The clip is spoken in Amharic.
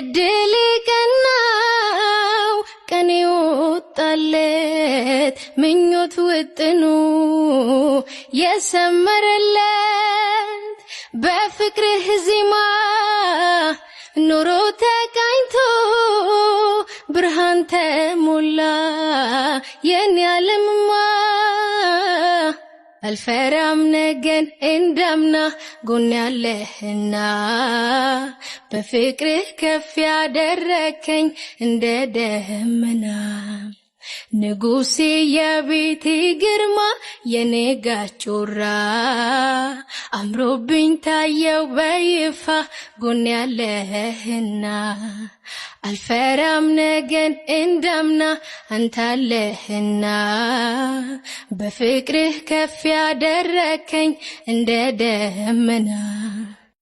እድል ቀናው ቀን ይወጣለት ምኞት ውጥኑ የሰመረለት በፍቅርህ ዜማ ኑሮ ተቃኝቶ ብርሃን ተሞላ የኔ ዓለምማ አልፈራም ነገን እንዳምና ጎን ያለህና በፍቅርህ ከፍ ያደረከኝ እንደ ደመና ንጉሴ የቤቴ ግርማ የኔ ጋጮራ አምሮብኝ ታየው በይፋ ጎን ያለህና አልፈራም ነገን እንዳምና አንታለህና በፍቅርህ ከፍ ያደረከኝ እንደ ደመና